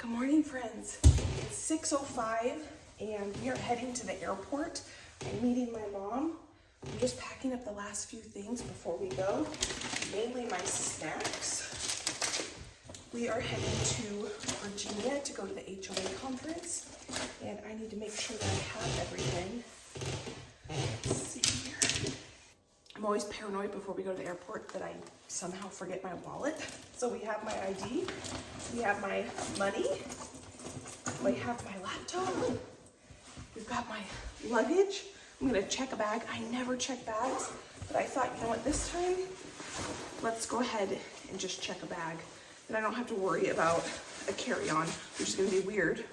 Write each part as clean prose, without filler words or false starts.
Good morning, friends. It's 6:05 and we are heading to the airport. I'm meeting my mom. I'm just packing up the last few things before we go, mainly my snacks. We are heading to Virginia to go to the HOA conference, and I need to make sure that I have everything. Let's see here. I'm always paranoid before we go to the airport that I somehow forget my wallet. So we have my ID, we have my money, we have my laptop, we've got my luggage. I'm gonna check a bag. I never check bags, but I thought, you know what, this time, let's go ahead and just check a bag. Then I don't have to worry about a carry-on, which is gonna be weird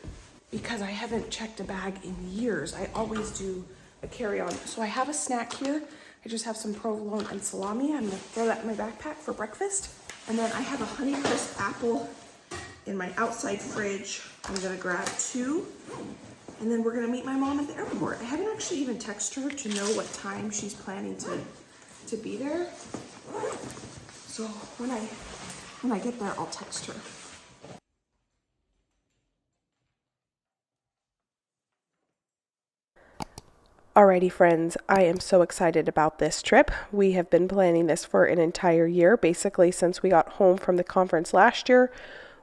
because I haven't checked a bag in years. I always do a carry-on. So I have a snack here. I just have some provolone and salami. I'm gonna throw that in my backpack for breakfast. And then I have a Honeycrisp apple in my outside fridge. I'm gonna grab 2. And then we're gonna meet my mom at the airport. I haven't actually even texted her to know what time she's planning to be there. So when I get there, I'll text her. Alrighty friends, I am so excited about this trip. We have been planning this for an entire year. Basically, since we got home from the conference last year,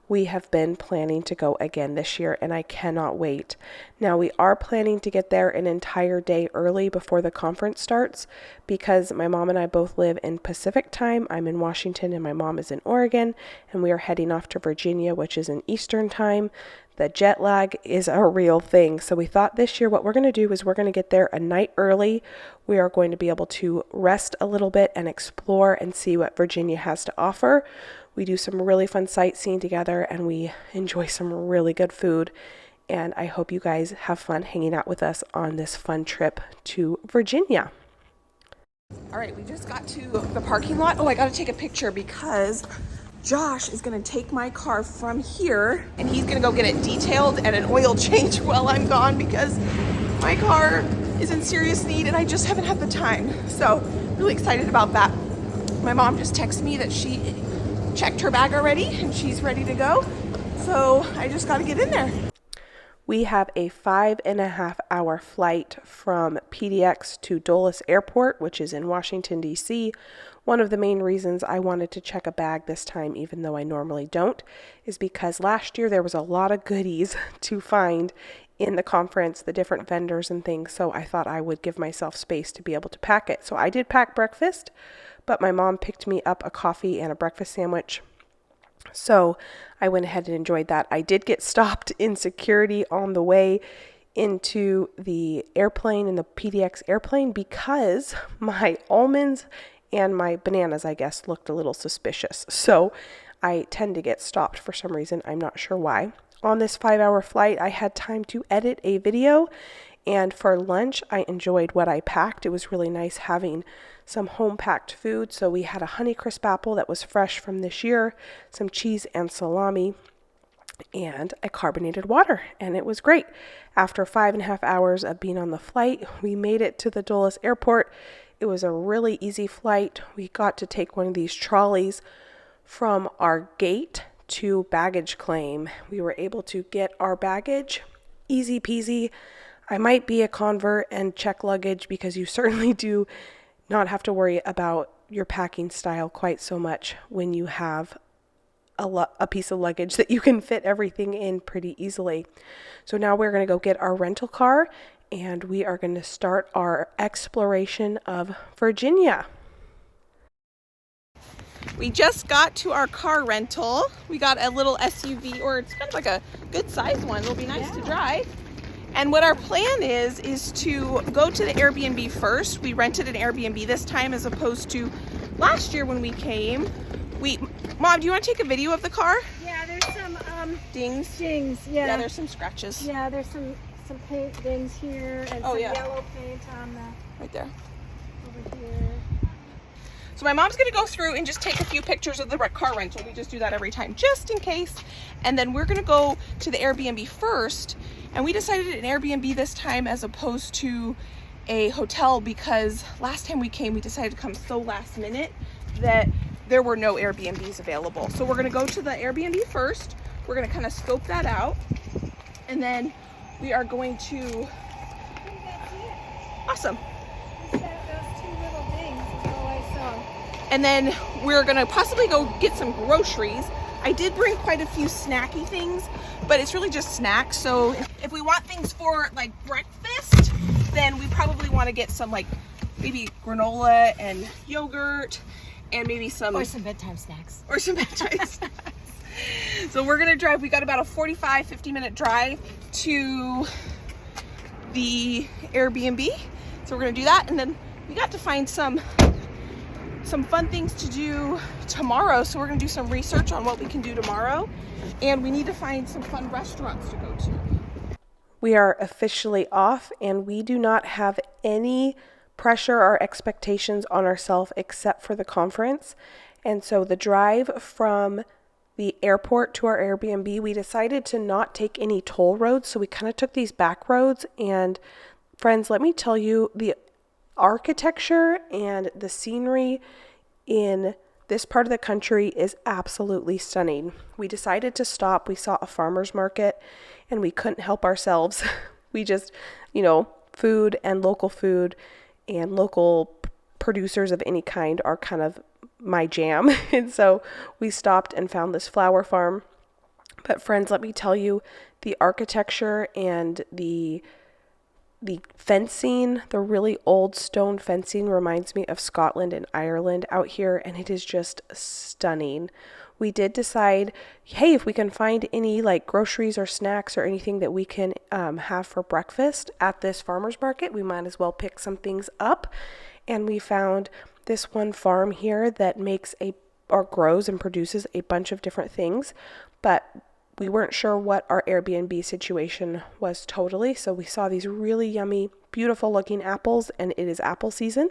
we have been planning to go again this year, and I cannot wait. Now, we are planning to get there an entire day early before the conference starts because my mom and I both live in Pacific time. I'm in Washington and my mom is in Oregon, and we are heading off to Virginia, which is in Eastern time. The jet lag is a real thing. So we thought this year what we're going to do is we're going to get there a night early. We are going to be able to rest a little bit and explore and see what Virginia has to offer. We do some really fun sightseeing together and we enjoy some really good food. And I hope you guys have fun hanging out with us on this fun trip to Virginia. All right, we just got to the parking lot. Oh, I got to take a picture because Josh is gonna take my car from here and he's gonna go get it detailed and an oil change while I'm gone because my car is in serious need and I just haven't had the time. So really excited about that. My mom just texted me that she checked her bag already and she's ready to go. So I just gotta get in there. We have a 5.5-hour flight from PDX to Dulles Airport, which is in Washington, D.C. One of the main reasons I wanted to check a bag this time, even though I normally don't, is because last year there was a lot of goodies to find in the conference, the different vendors and things, so I thought I would give myself space to be able to pack it. So I did pack breakfast, but my mom picked me up a coffee and a breakfast sandwich. So I went ahead and enjoyed that. I did get stopped in security on the way into the airplane, in the PDX airplane, because my almonds and my bananas, I guess, looked a little suspicious. So I tend to get stopped for some reason. I'm not sure why. On this 5-hour flight, I had time to edit a video. And for lunch, I enjoyed what I packed. It was really nice having some home-packed food. So we had a Honeycrisp apple that was fresh from this year, some cheese and salami, and a carbonated water. And it was great. After 5.5 hours of being on the flight, we made it to the Dulles Airport. It was a really easy flight. We got to take one of these trolleys from our gate to baggage claim. We were able to get our baggage. Easy peasy. I might be a convert and check luggage because you certainly do not have to worry about your packing style quite so much when you have a piece of luggage that you can fit everything in pretty easily. So now we're going to go get our rental car and we are going to start our exploration of Virginia. We just got to our car rental. We got a little SUV, or it's kind of like a good size one. It'll be nice to drive. And what our plan is to go to the Airbnb first. We rented an Airbnb this time as opposed to last year when we came. Mom, do you want to take a video of the car? Yeah, there's some Dings. dings. Yeah. Yeah, there's some scratches. Yeah, there's some paint dings here and some yellow paint on the Right there. over here. So my mom's gonna go through and just take a few pictures of the car rental. We just do that every time, just in case. And then we're gonna go to the Airbnb first. And we decided an Airbnb this time as opposed to a hotel because last time we came, we decided to come so last minute that there were no Airbnbs available. So we're gonna go to the Airbnb first. we're gonna kind of scope that out, and then we are going to, awesome. Those two little things is all I saw. And then we're gonna possibly go get some groceries. I did bring quite a few snacky things, but it's really just snacks. So if we want things for like breakfast, then we probably want to get some like maybe granola and yogurt and maybe some... Or some bedtime snacks. Or some bedtime snacks. So we're gonna drive, we got about a 50-minute drive to the Airbnb. So we're gonna do that, and then we got to find some fun things to do tomorrow. So we're gonna do some research on what we can do tomorrow, and we need to find some fun restaurants to go to. We are officially off, and we do not have any pressure or expectations on ourselves except for the conference. And so the drive from the airport to our Airbnb, we decided to not take any toll roads. So we kind of took these back roads, and friends, let me tell you, the architecture and the scenery in this part of the country is absolutely stunning. We decided to stop. We saw a farmer's market and we couldn't help ourselves. We just, food and local producers of any kind are kind of my jam. And so we stopped and found this flower farm. But friends, let me tell you, the architecture and the fencing, the really old stone fencing reminds me of Scotland and Ireland out here, and it is just stunning. We did decide, hey, if we can find any like groceries or snacks or anything that we can have for breakfast at this farmer's market, we might as well pick some things up. And we found this one farm here that grows and produces a bunch of different things, but we weren't sure what our Airbnb situation was totally. So we saw these really yummy, beautiful looking apples, and it is apple season.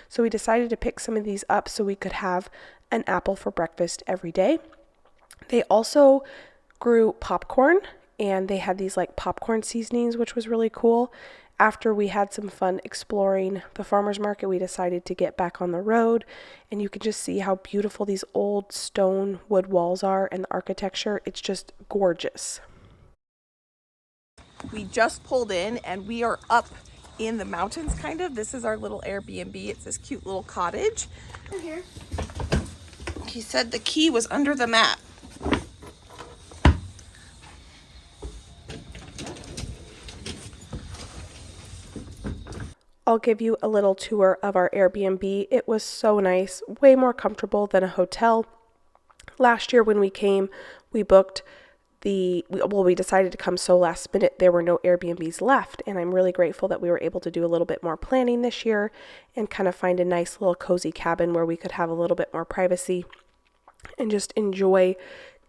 So we decided to pick some of these up so we could have an apple for breakfast every day. They also grew popcorn, and they had these like popcorn seasonings, which was really cool. After we had some fun exploring the farmer's market, we decided to get back on the road, and you can just see how beautiful these old stone wood walls are, and the architecture, it's just gorgeous. We just pulled in and we are up in the mountains kind of. This is our little Airbnb. It's this cute little cottage. Come here. He said the key was under the mat. I'll give you a little tour of our Airbnb. It was so nice, way more comfortable than a hotel. Last year when we came, we decided to come so last minute, there were no Airbnbs left. And I'm really grateful that we were able to do a little bit more planning this year and kind of find a nice little cozy cabin where we could have a little bit more privacy and just enjoy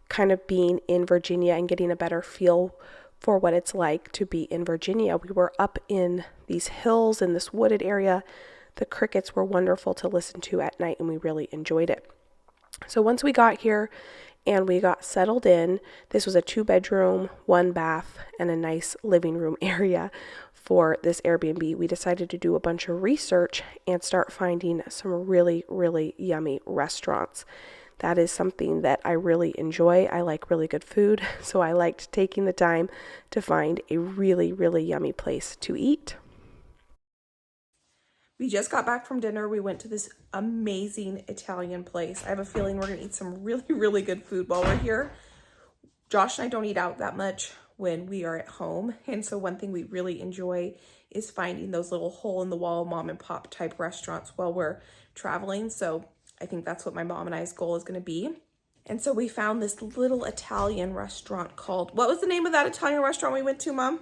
kind of being in Virginia and getting a better feel for what it's like to be in Virginia. We were up in these hills in this wooded area. The crickets were wonderful to listen to at night, and we really enjoyed it. So once we got here and we got settled in, this was a 2-bedroom, 1 bath, and a nice living room area for this Airbnb. We decided to do a bunch of research and start finding some really, really yummy restaurants. That is something that I really enjoy. I like really good food, so I liked taking the time to find a really, really yummy place to eat. We just got back from dinner. We went to this amazing Italian place. I have a feeling we're going to eat some really, really good food while we're here. Josh and I don't eat out that much when we are at home, and so one thing we really enjoy is finding those little hole-in-the-wall mom and pop type restaurants while we're traveling. So I think that's what my mom and I's goal is going to be. And so we found this little Italian restaurant called, what was the name of that Italian restaurant we went to, Mom?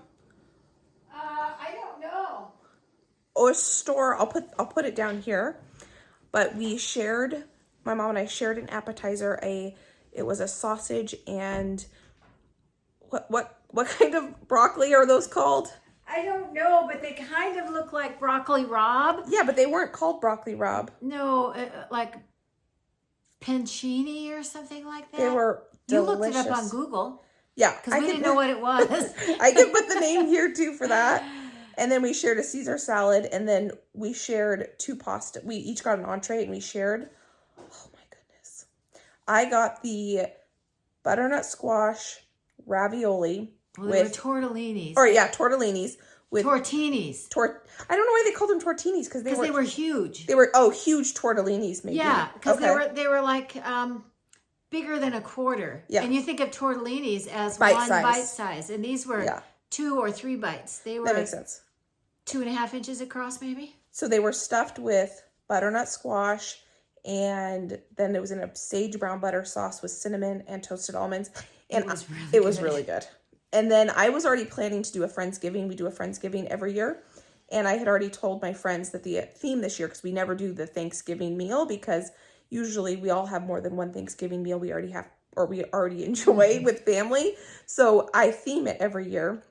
I don't know. Or store, I'll put it down here. But my mom and I shared an appetizer. It was a sausage and what kind of broccoli are those called? I don't know, but they kind of look like broccoli rabe. Yeah, but they weren't called broccoli rabe. No, like pancini or something like that. They were delicious. You looked it up on Google. Yeah. Because we didn't know what it was. I can put the name here too for that. And then we shared a Caesar salad, and then we shared 2 pasta. We each got an entree and we shared. Oh my goodness. I got the butternut squash ravioli. Well, they were tortellinis. Or yeah, tortellinis. With Tortinis. I don't know why they called them tortinis because they were huge. They were huge tortellinis maybe. Yeah, because they were like bigger than a quarter. Yeah. And you think of tortellinis as bite size, and these were 2 or 3 bites. They were that makes sense. 2.5 inches across maybe. So they were stuffed with butternut squash, and then it was in a sage brown butter sauce with cinnamon and toasted almonds, and it was really good. And then I was already planning to do a Friendsgiving. We do a Friendsgiving every year. And I had already told my friends that the theme this year, because we never do the Thanksgiving meal, because usually we all have more than one Thanksgiving meal we already have, or we already enjoy with family. So I theme it every year.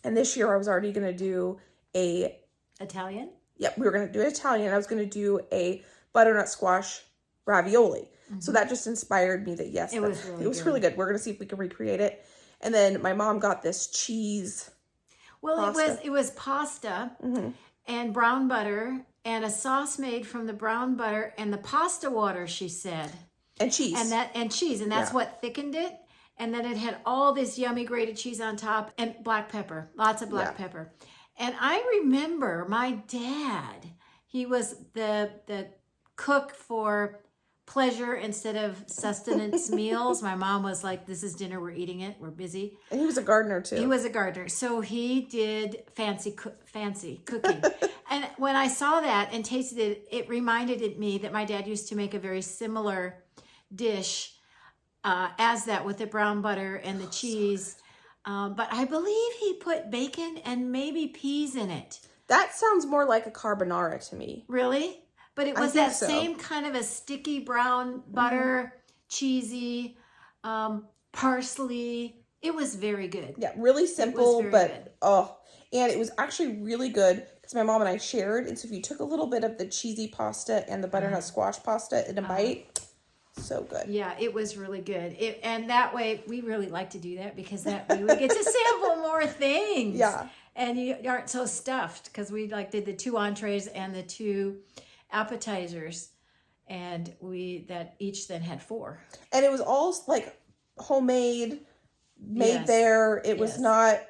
And this year I was already going to do Italian? Yep, we were going to do an Italian. I was going to do a butternut squash ravioli. So that just inspired me that, yes, it was really good. We're going to see if we can recreate it. And then my mom got this cheese. Well, it was pasta and brown butter and a sauce made from the brown butter and the pasta water, she said. And cheese. And that's what thickened it. And then it had all this yummy grated cheese on top and black pepper, lots of black pepper. And I remember my dad, he was the cook for pleasure instead of sustenance meals. My mom was like, this is dinner, we're eating it, we're busy. And he was a gardener too. He was a gardener. So he did fancy cooking. And when I saw that and tasted it, it reminded me that my dad used to make a very similar dish as that with the brown butter and the cheese. But I believe he put bacon and maybe peas in it. That sounds more like a carbonara to me. Really? But it was that same kind of a sticky brown butter, cheesy, parsley. It was very good. Yeah, really simple, but and it was actually really good because my mom and I shared. And so if you took a little bit of the cheesy pasta and the butternut squash pasta in a bite, so good. Yeah, it was really good. And that way, we really like to do that because that we would get to sample more things. Yeah. And you aren't so stuffed because we did the 2 entrees and the 2 appetizers, and that each then had 4. And it was all like homemade, made there. It was not,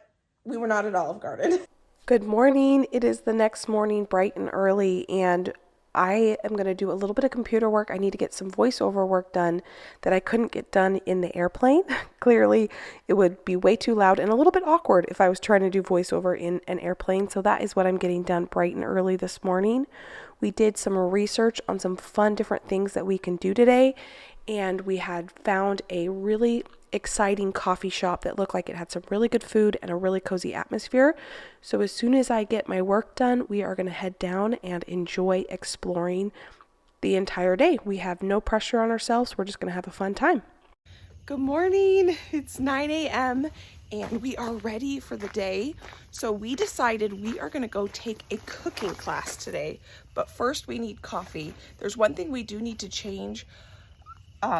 we were not at Olive Garden. Good morning. It is the next morning, bright and early, and I am going to do a little bit of computer work. I need to get some voiceover work done that I couldn't get done in the airplane. Clearly, it would be way too loud and a little bit awkward if I was trying to do voiceover in an airplane. So that is what I'm getting done bright and early this morning. We did some research on some fun different things that we can do today, and we had found a really exciting coffee shop that looked like it had some really good food and a really cozy atmosphere. So as soon as I get my work done, we are going to head down and enjoy exploring the entire day. We have no pressure on ourselves. We're just going to have a fun time. Good morning. It's 9 a.m. and we are ready for the day. So we decided we are going to go take a cooking class today. But first we need coffee. There's one thing we do need to change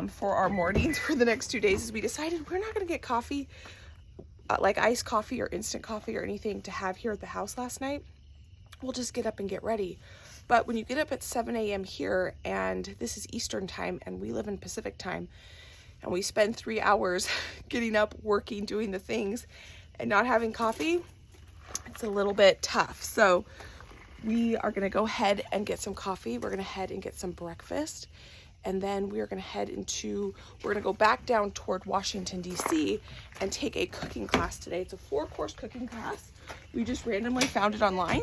for our mornings for the next 2 days is we decided we're not going to get coffee, like iced coffee or instant coffee or anything to have here at the house last night. We'll just get up and get ready. But when you get up at 7 a.m. here, and this is Eastern time and we live in Pacific time, and we spend 3 hours getting up, working, doing the things, and not having coffee, it's a little bit tough. So we are going to go ahead and get some coffee. We're going to head and get some breakfast. And then we're going to go back down toward Washington, D.C. and take a cooking class today. It's a 4-course cooking class. We just randomly found it online,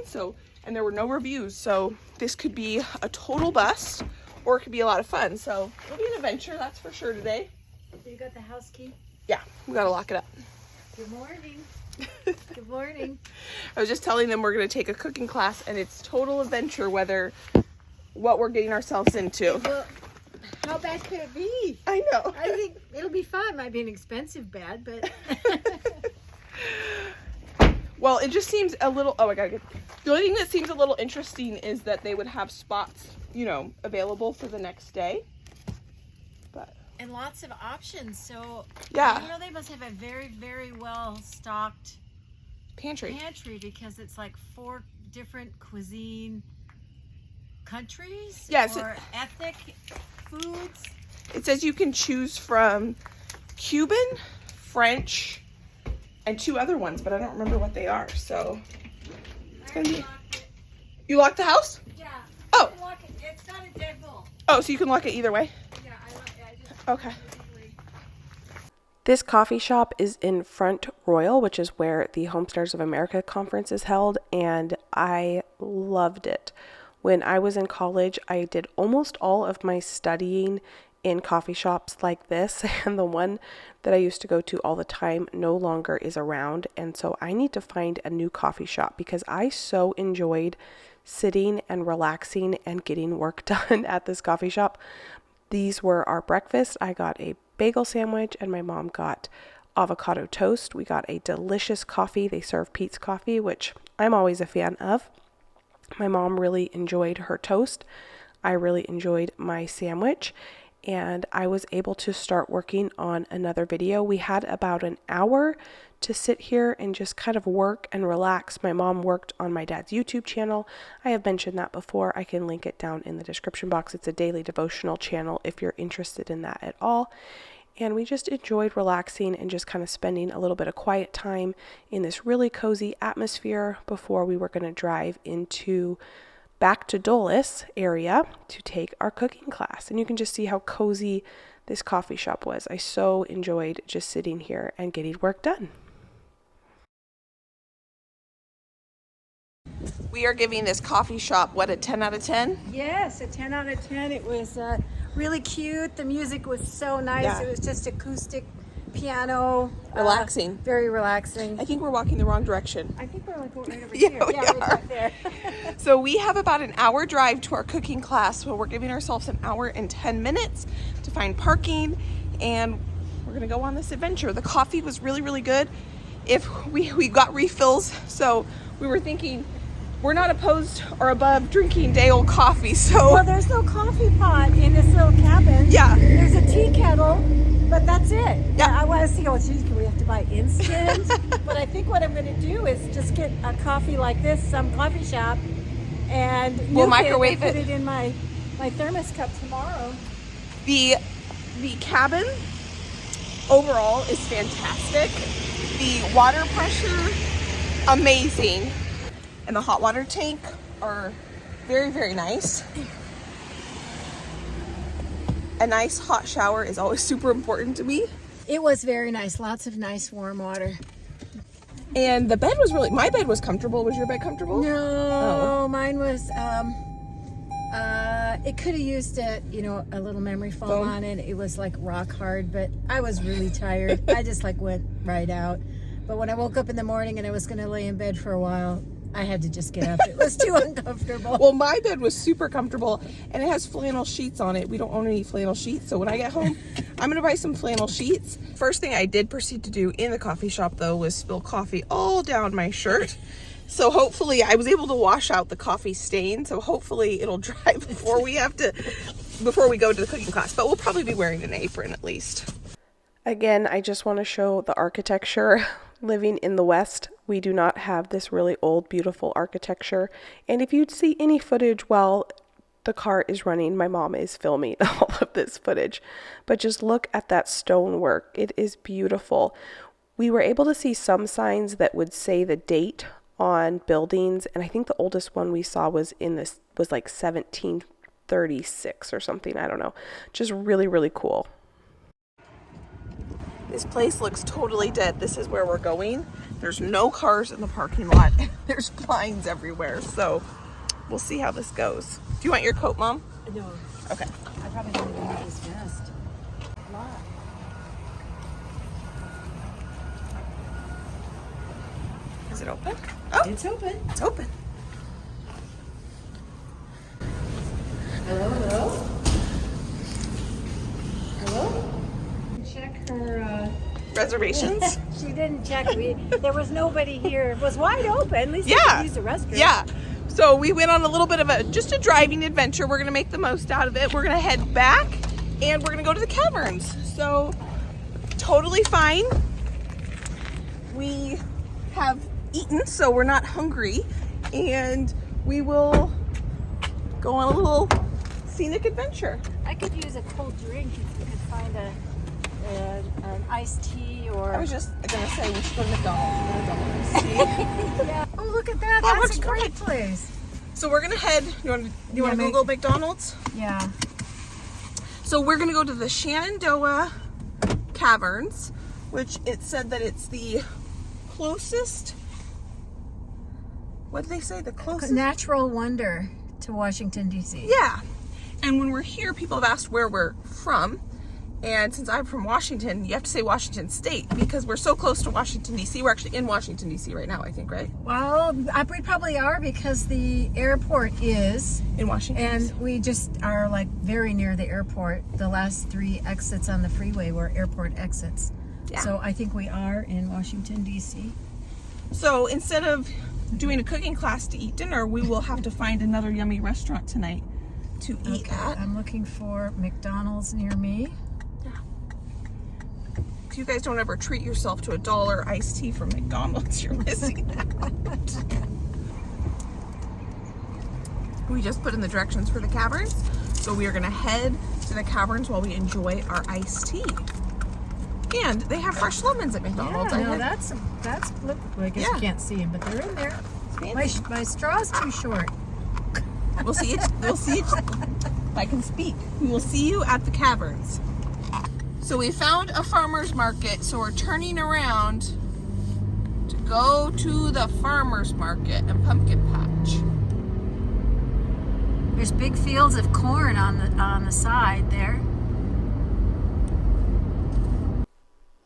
and there were no reviews. So this could be a total bust, or it could be a lot of fun. So it'll be an adventure, that's for sure today. So you got the house key? Yeah, we got to lock it up. Good morning. Good morning. I was just telling them we're going to take a cooking class, and it's total adventure what we're getting ourselves into. Well, how bad could it be? I know. I think it'll be fun. Might be an expensive bad, but... Well, it just seems a little... Oh, I gotta get... The only thing that seems a little interesting is that they would have spots, available for the next day. And lots of options. So, yeah. They must have a very, very well-stocked pantry because it's like 4 different cuisine countries or ethnic foods. It says you can choose from Cuban, French, and 2 other ones, but I don't remember what they are. So it's gonna be. You locked the house? Yeah. Oh. I lock it. It's not a deadbolt. Oh, so you can lock it either way? Yeah, I just. Okay. This coffee shop is in Front Royal, which is where the Homesteaders of America conference is held, and I loved it. When I was in college, I did almost all of my studying in coffee shops like this, and the one that I used to go to all the time no longer is around, and so I need to find a new coffee shop because I so enjoyed sitting and relaxing and getting work done at this coffee shop. These were our breakfast. I got a bagel sandwich and my mom got avocado toast. We got a delicious coffee. They serve Pete's coffee, which I'm always a fan of. My mom really enjoyed her toast. I really enjoyed my sandwich, and I was able to start working on another video. We had about an hour to sit here and just kind of work and relax. My mom worked on my dad's YouTube channel. I have mentioned that before. I can link it down in the description box. It's a daily devotional channel if you're interested in that at all. And we just enjoyed relaxing and just kind of spending a little bit of quiet time in this really cozy atmosphere before we were going to drive back to Dulles area to take our cooking class. And you can just see how cozy this coffee shop was. I so enjoyed just sitting here and getting work done. We are giving this coffee shop, what, a 10 out of 10? Yes, a 10 out of 10. It was really cute. The music was so nice. Yeah. It was just acoustic piano. Relaxing. Very relaxing. I think we're walking the wrong direction. I think we're like right over Yeah, here. we Right are. back there. So we have about an hour drive to our cooking class, where we're giving ourselves an hour and 10 minutes to find parking, and we're gonna go on this adventure. The coffee was really, really good. If we got refills, so we were thinking we're not opposed or above drinking day old coffee. So Well, there's no coffee pot in this little cabin. Yeah. There's a tea kettle, but that's it. Yeah. I was thinking, oh, geez, can we have to buy instant? But I think what I'm going to do is just get a coffee like this, some coffee shop, and We'll nuke microwave and put it. it in my thermos cup tomorrow. the cabin overall is fantastic. The water pressure, amazing. And the hot water tank are very, very nice. A nice hot shower is always super important to me. It was very nice. Lots of nice warm water. And the bed was my bed was comfortable. Was your bed comfortable? No, mine was, it could have used a little memory foam Foam? on it. It was like rock hard, but I was really tired. I just went right out. But when I woke up in the morning and I was going to lay in bed for a while, I had to just get up. It was too uncomfortable. Well, my bed was super comfortable, and it has flannel sheets on it. We don't own any flannel sheets, so when I get home, I'm gonna buy some flannel sheets. First thing I did proceed to do in the coffee shop, though, was spill coffee all down my shirt. So hopefully I was able to wash out the coffee stain, so hopefully it'll dry before we go to the cooking class. But we'll probably be wearing an apron at least. Again, I just want to show the architecture. Living in the West, we do not have this really old, beautiful architecture. And if you'd see any footage while the car is running, my mom is filming all of this footage. But just look at that stonework. It is beautiful. We were able to see some signs that would say the date on buildings, and I think the oldest one we saw was like 1736 or something. I don't know. Just really, really cool. This place looks totally dead. This is where we're going. There's no cars in the parking lot. There's blinds everywhere. So we'll see how this goes. Do you want your coat, Mom? No, Okay. I probably don't even need this vest. Is it open? Oh, It's open. it's open. Hello, hello. Hello? Check her, Reservations? she didn't check. There was nobody here. It was wide open. At least I Yeah. could use the restroom. Yeah. So we went on a little bit of just a driving adventure. We're going to make the most out of it. We're going to head back and we're going to go to the caverns. So totally fine. We have eaten, so we're not hungry. And we will go on a little scenic adventure. I could use a cold drink if you could find a an iced tea or. I was just gonna say we should go to McDonald's and get a double iced tea. Yeah. Oh, look at that! That That's looks a great great. place. So we're gonna head. You want to Google McDonald's? Yeah. So we're gonna go to the Shenandoah Caverns, which it said that it's the closest. What did they say? The closest Natural wonder to Washington, D.C. Yeah. And when we're here, people have asked where we're from. And since I'm from Washington, you have to say Washington State because we're so close to Washington, D.C. We're actually in Washington, D.C. right now, I think, right? Well, we probably are because the airport is. In Washington. And we just are like very near the airport. The last 3 exits on the freeway were airport exits. Yeah. So I think we are in Washington, D.C. So instead of doing a cooking class to eat dinner, we will have to find another yummy restaurant tonight to eat at. I'm looking for McDonald's near me. If you guys don't ever treat yourself to $1 iced tea from McDonald's, you're missing out. We just put in the directions for the caverns, so we are gonna head to the caverns while we enjoy our iced tea. And they have fresh lemons at McDonald's. Yeah, no, that's look. Well, I guess you can't see them, but they're in there. My straw's too short. We'll see you. If I can speak, we will see you at the caverns. So we found a farmer's market, so we're turning around to go to the farmer's market and pumpkin patch. There's big fields of corn on the side there.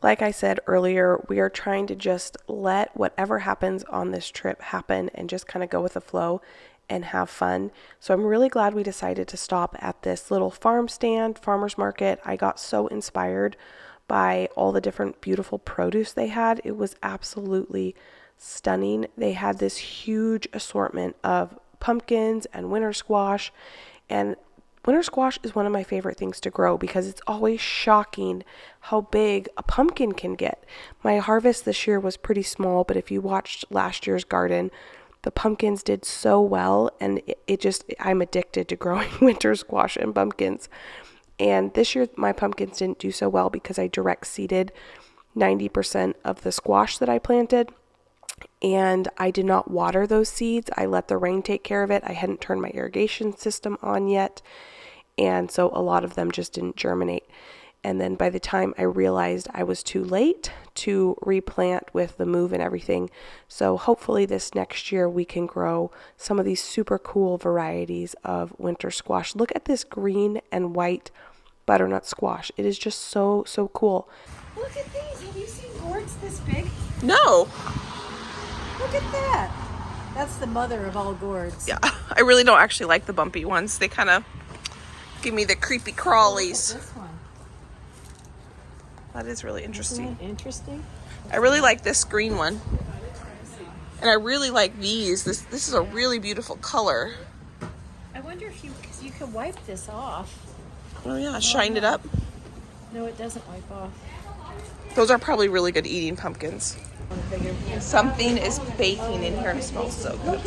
Like I said earlier, we are trying to just let whatever happens on this trip happen and just kind of go with the flow and have fun. So I'm really glad we decided to stop at this little farmer's market. I got so inspired by all the different beautiful produce they had. It was absolutely stunning. They had this huge assortment of pumpkins and winter squash, and winter squash is one of my favorite things to grow because it's always shocking how big a pumpkin can get. My harvest this year was pretty small, but if you watched last year's garden, the pumpkins did so well, and I'm addicted to growing winter squash and pumpkins. And this year my pumpkins didn't do so well because I direct seeded 90% of the squash that I planted, and I did not water those seeds. I let the rain take care of it. I hadn't turned my irrigation system on yet, and so a lot of them just didn't germinate. And then by the time I realized I was too late to replant with the move and everything. So hopefully this next year we can grow some of these super cool varieties of winter squash. Look at this green and white butternut squash. It is just so, so cool. Look at these. Have you seen gourds this big? No. Look at that. That's the mother of all gourds. Yeah, I really don't actually like the bumpy ones. They kind of give me the creepy crawlies. This one. That is really interesting. Isn't that interesting? I really like this green one. And I really like these. This is a really beautiful color. I wonder if because you can wipe this off. Oh yeah, shined it up. No, it doesn't wipe off. Those are probably really good eating pumpkins. Something is baking in here and it smells so good.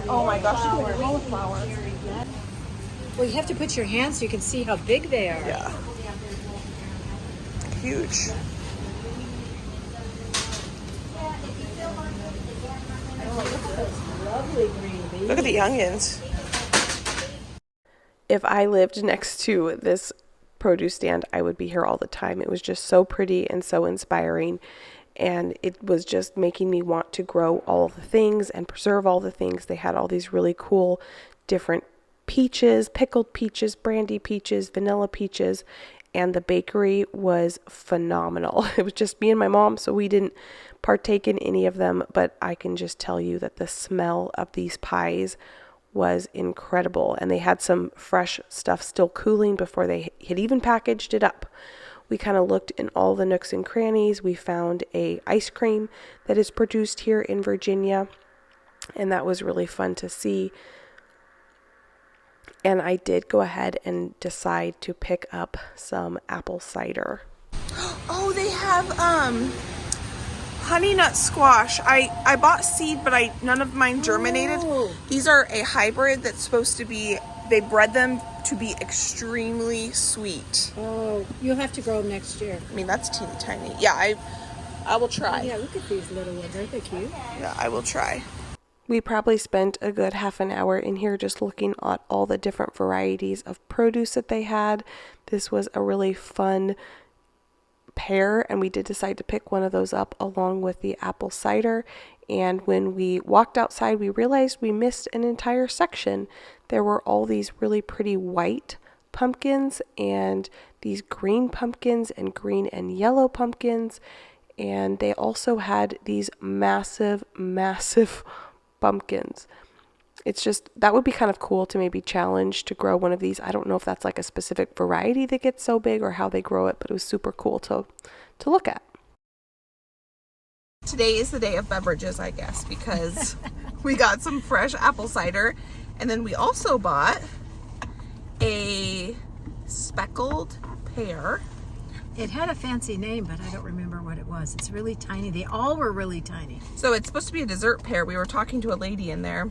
Oh my gosh, look at the cauliflower. Well, you have to put your hands so you can see how big they are. Yeah. Huge. Lovely green beans. Look at the onions. If I lived next to this produce stand, I would be here all the time. It was just so pretty and so inspiring, and it was just making me want to grow all the things and preserve all the things. They had all these really cool different peaches, pickled peaches, brandy peaches, vanilla peaches, and the bakery was phenomenal. It was just me and my mom, so we didn't partake in any of them, but I can just tell you that the smell of these pies was incredible, and they had some fresh stuff still cooling before they had even packaged it up. We kind of looked in all the nooks and crannies. We found a ice cream that is produced here in Virginia, and that was really fun to see. And I did go ahead and decide to pick up some apple cider. Oh, they have honey nut squash. I bought seed, but none of mine germinated. Ooh. These are a hybrid that's supposed to be, they bred them to be extremely sweet. Oh, you'll have to grow them next year. I mean, that's teeny tiny. Yeah, I will try. Yeah, look at these little ones. Aren't they cute? Yeah, I will try. We probably spent a good half an hour in here just looking at all the different varieties of produce that they had. This was a really fun pear, and we did decide to pick one of those up along with the apple cider. And when we walked outside, we realized we missed an entire section. There were all these really pretty white pumpkins and these green pumpkins and green and yellow pumpkins. And they also had these massive pumpkins. It's just, that would be kind of cool to maybe challenge to grow one of these. I don't know if that's like a specific variety that gets so big or how they grow it, but it was super cool to look at. Today is the day of beverages, I guess, because we got some fresh apple cider, and then we also bought a speckled pear. It had a fancy name, but I don't remember what it was. It's really tiny. They all were really tiny. So it's supposed to be a dessert pear. We were talking to a lady in there,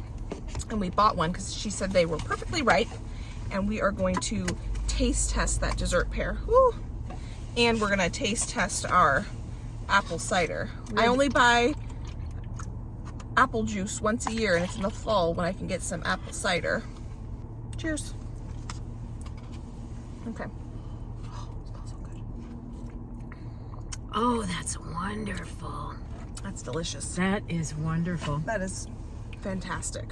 and we bought one because she said they were perfectly ripe, and we are going to taste test that dessert pear. Woo. And we're going to taste test our apple cider. I only buy apple juice once a year, and it's in the fall when I can get some apple cider. Cheers. Okay. Oh, it smells so good. Oh, that's wonderful. That's delicious. That is wonderful. That is fantastic.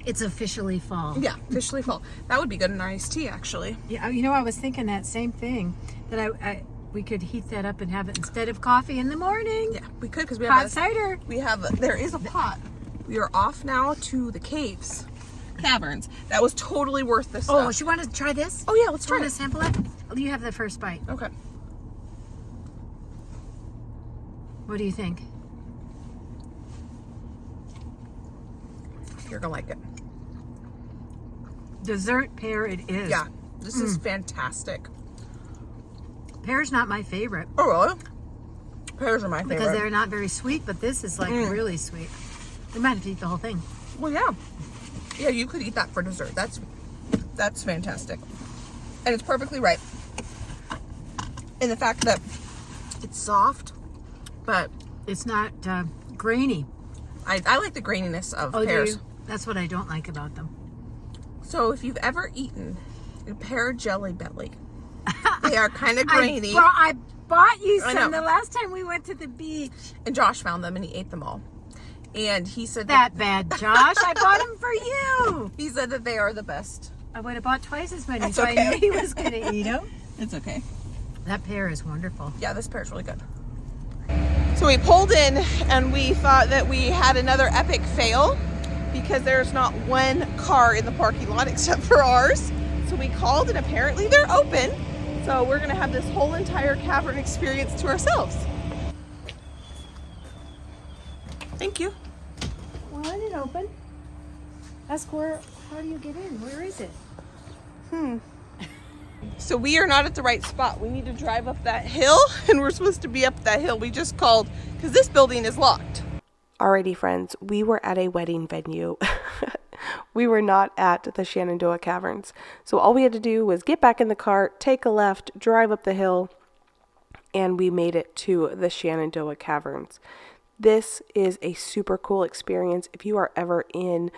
It's officially fall. Yeah, officially fall. That would be good in iced tea, actually. Yeah, you know, I was thinking that same thing, that we could heat that up and have it instead of coffee in the morning. Yeah, we could, because we Hot have cider. there is a pot. We are off now to the caverns. That was totally worth this Oh, stuff. she wanted to try this? Oh yeah, let's try Want it. to sample it? Oh, you have the first bite. Okay. What do you think? You're gonna like it. Dessert pear it is. Yeah, this is fantastic. Pear's not my favorite Oh really? Pears are my favorite. because they're not very sweet, but this is like really sweet. We might have to eat the whole thing. Well, yeah. Yeah, you could eat that for dessert. That's fantastic. And it's perfectly ripe. And the fact that it's soft, but It's not grainy. I like the graininess of Oh, do pears. you? That's what I don't like about them. So if you've ever eaten a pear jelly belly, they are kind of grainy. I bought you I some know. the last time we went to the beach. And Josh found them and he ate them all. And he said That bad, Josh. I bought them for you. he said that they are the best. I would have bought twice as many, That's so I okay. knew he was going to eat them. It's okay. That pear is wonderful. Yeah, this pear is really good. So we pulled in and we thought that we had another epic fail because there's not one car in the parking lot except for ours. So we called and apparently they're open. So we're gonna have this whole entire cavern experience to ourselves. Thank you. Well, I didn't open. Ask where, how do you get in? Where is it? So we are not at the right spot. We need to drive up that hill and we're supposed to be up that hill. We just called because this building is locked. Alrighty, friends, we were at a wedding venue. We were not at the Shenandoah Caverns. So all we had to do was get back in the car, take a left, drive up the hill, and we made it to the Shenandoah Caverns. This is a super cool experience. If you are ever in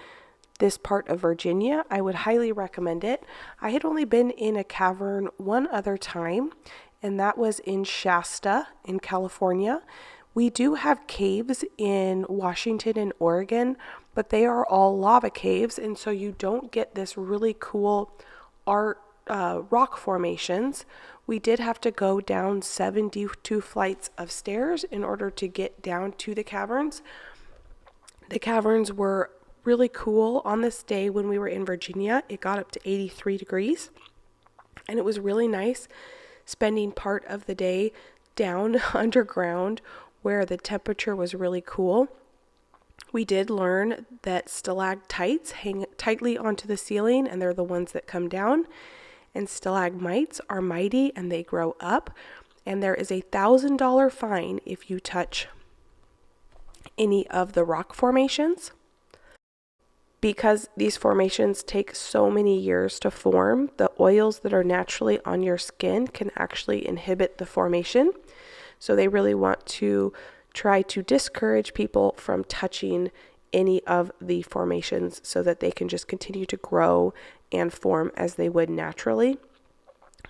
this part of Virginia, I would highly recommend it. I had only been in a cavern one other time, and that was in Shasta in California. We do have caves in Washington and Oregon, but they are all lava caves, and so you don't get this really cool art rock formations. We did have to go down 72 flights of stairs in order to get down to the caverns. The caverns were really cool. On this day when we were in Virginia, it got up to 83 degrees, and it was really nice spending part of the day down underground where the temperature was really cool. We did learn that stalactites hang tightly onto the ceiling, and they're the ones that come down, and stalagmites are mighty and they grow up, and there is a $1,000 fine if you touch any of the rock formations. Because these formations take so many years to form, the oils that are naturally on your skin can actually inhibit the formation. So they really want to try to discourage people from touching any of the formations so that they can just continue to grow and form as they would naturally.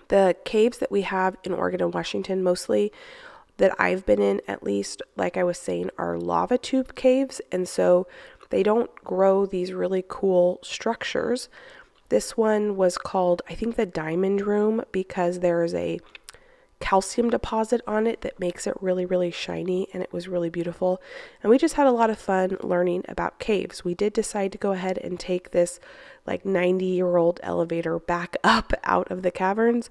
The caves that we have in Oregon and Washington, mostly that I've been in, at least, like I was saying, are lava tube caves. And so they don't grow these really cool structures. This one was called, I think, the Diamond Room, because there is a calcium deposit on it that makes it really, really shiny, and it was really beautiful. And we just had a lot of fun learning about caves. We did decide to go ahead and take this like 90-year-old elevator back up out of the caverns,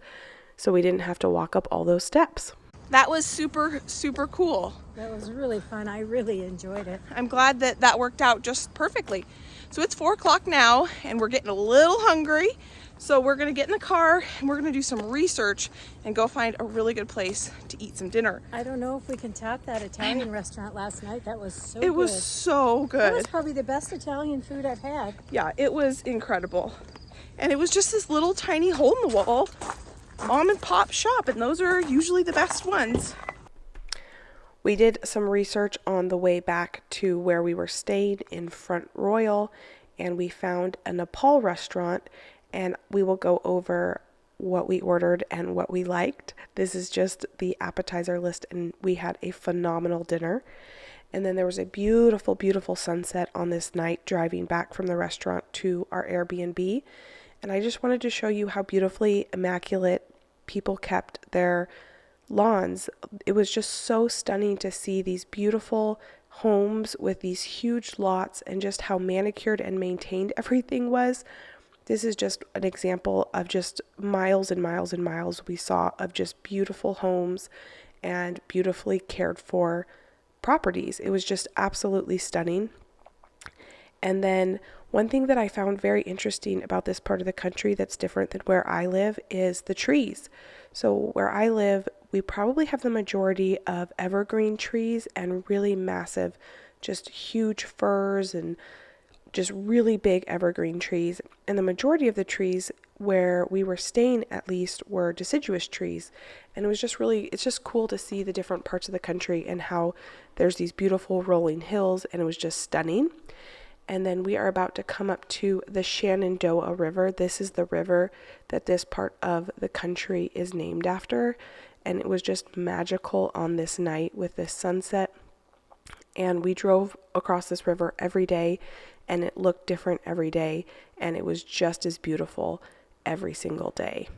so we didn't have to walk up all those steps. That was super, super cool. That was really fun. I really enjoyed it. I'm glad that that worked out just perfectly. So it's 4 o'clock now, and we're getting a little hungry. So we're going to get in the car, and we're going to do some research and go find a really good place to eat some dinner. I don't know if we can top that Italian restaurant last night. That was so good. It was so good. That was probably the best Italian food I've had. Yeah, it was incredible. And it was just this little tiny hole in the wall mom and pop shop, and those are usually the best ones. We did some research on the way back to where we were staying in Front Royal, and we found a Nepal restaurant, and we will go over what we ordered and what we liked. This is just the appetizer list, and we had a phenomenal dinner. And then there was a beautiful, beautiful sunset on this night driving back from the restaurant to our Airbnb. And I just wanted to show you how beautifully immaculate people kept their lawns. It was just so stunning to see these beautiful homes with these huge lots and just how manicured and maintained everything was. This is just an example of just miles and miles and miles we saw of just beautiful homes and beautifully cared for properties. It was just absolutely stunning. And then one thing that I found very interesting about this part of the country that's different than where I live is the trees. So where I live, we probably have the majority of evergreen trees and really massive, just huge firs and just really big evergreen trees. And the majority of the trees where we were staying, at least, were deciduous trees. And it was just really, it's just cool to see the different parts of the country and how there's these beautiful rolling hills, and it was just stunning. And then we are about to come up to the Shenandoah River. This is the river that this part of the country is named after. And it was just magical on this night with this sunset. And we drove across this river every day, and it looked different every day. And it was just as beautiful every single day.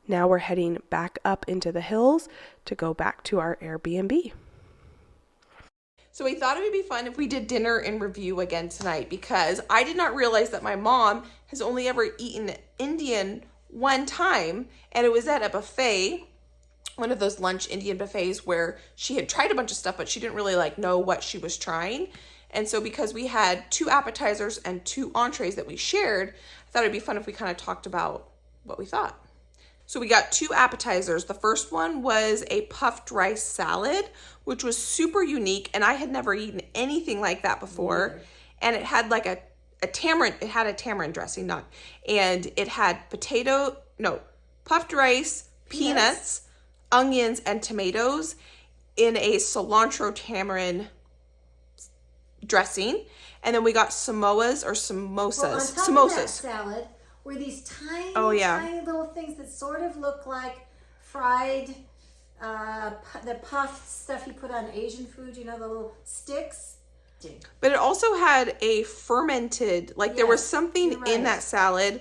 Now we're heading back up into the hills to go back to our Airbnb. So we thought it would be fun if we did dinner and review again tonight, because I did not realize that my mom has only ever eaten Indian one time, and it was at a buffet, one of those lunch Indian buffets where she had tried a bunch of stuff, but she didn't really know what she was trying. And so because we had 2 appetizers and 2 entrees that we shared, I thought it'd be fun if we kind of talked about what we thought. So we got 2 appetizers. The first one was a puffed rice salad, which was super unique, and I had never eaten anything like that before. And it had a tamarind dressing, and it had puffed rice, peanuts, onions, and tomatoes in a cilantro tamarind dressing. And then we got samosas. Of that salad were these tiny little things that sort of look like fried, the puffed stuff you put on Asian food, the little sticks. But it also had a fermented, there was something in that salad.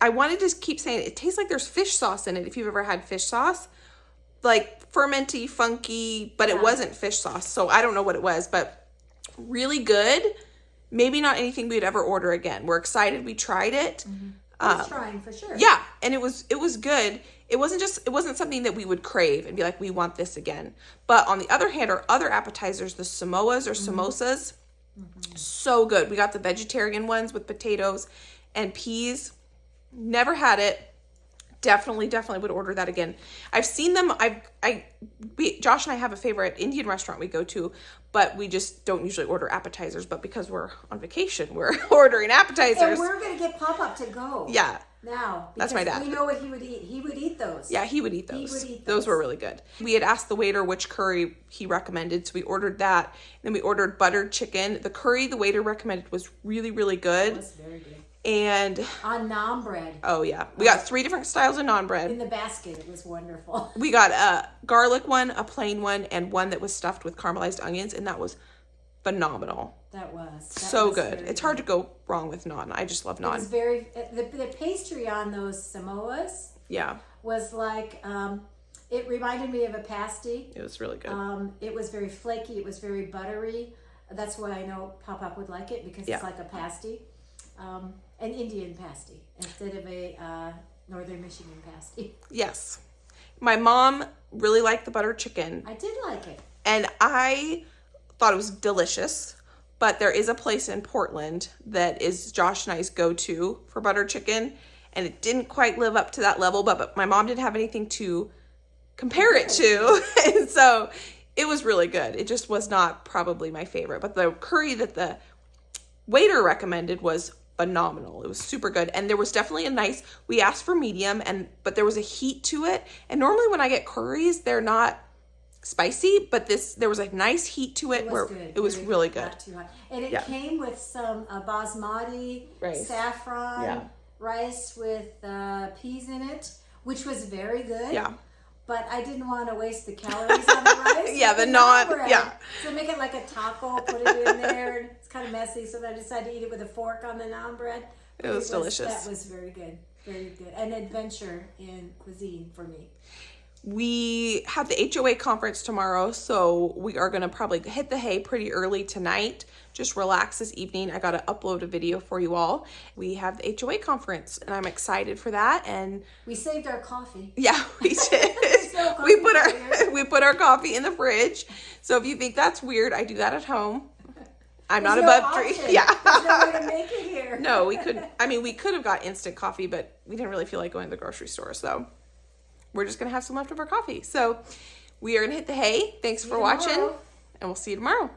I wanted to keep saying it tastes like there's fish sauce in it, if you've ever had fish sauce. Fermenty, funky, but it wasn't fish sauce. So I don't know what it was, but really good. Maybe not anything we'd ever order again. We're excited we tried it. Mm-hmm. I was trying for sure. Yeah, and it was good. It wasn't something that we would crave and be like, we want this again. But on the other hand, our other appetizers, the samosas, so good. We got the vegetarian ones with potatoes and peas. Never had it. definitely would order that again. I've seen them. Josh and I have a favorite Indian restaurant we go to, but we just don't usually order appetizers. But because we're on vacation, we're ordering appetizers. And we're going to get Pop-Up to go. Yeah. Now. That's my dad. We know what he would eat. He would eat those. Yeah, he would eat those. He would eat those those. were really good. We had asked the waiter which curry he recommended, so we ordered that. Then we ordered buttered chicken. The curry the waiter recommended was really, really good. It was very good. And on naan bread. Oh yeah, we got 3 different styles of naan bread. In the basket, it was wonderful. We got a garlic one, a plain one, and one that was stuffed with caramelized onions, and that was phenomenal. That was so good. It's hard to go wrong with naan. I just love naan. It was very the pastry on those Samoas. Yeah. Was like it reminded me of a pasty. It was really good. It was very flaky. It was very buttery. That's why I know Pop-Up would like it, because it's like a pasty. An Indian pasty instead of a Northern Michigan pasty. Yes. My mom really liked the butter chicken. I did like it. And I thought it was delicious. But there is a place in Portland that is Josh and I's go-to for butter chicken. And it didn't quite live up to that level. But my mom didn't have anything to compare it to. And so it was really good. It just was not probably my favorite. But the curry that the waiter recommended was phenomenal. It was super good. And there was definitely we asked for medium, but there was a heat to it. And normally when I get curries, they're not spicy, but there was a nice heat to it. It was really good. Not too hot. And it came with some basmati saffron rice with peas in it, which was very good. Yeah. But I didn't want to waste the calories on the rice. The naan. Yeah. So make it like a taco, put it in there. And it's kind of messy, so I decided to eat it with a fork on the naan bread. It was delicious. That was very good. Very good. An adventure in cuisine for me. We have the HOA conference tomorrow, so we are going to probably hit the hay pretty early tonight. Just relax this evening. I got to upload a video for you all. We have the HOA conference, and I'm excited for that. And we saved our coffee. Yeah, we did. we put our coffee in the fridge. So if you think that's weird, I do that at home. I'm not above tree. Yeah. There's no way to make it here. No, we couldn't. I mean, we could have got instant coffee, but we didn't really feel like going to the grocery store, so we're just going to have some leftover coffee. So we are going to hit the hay. Thanks for watching, and we'll see you tomorrow.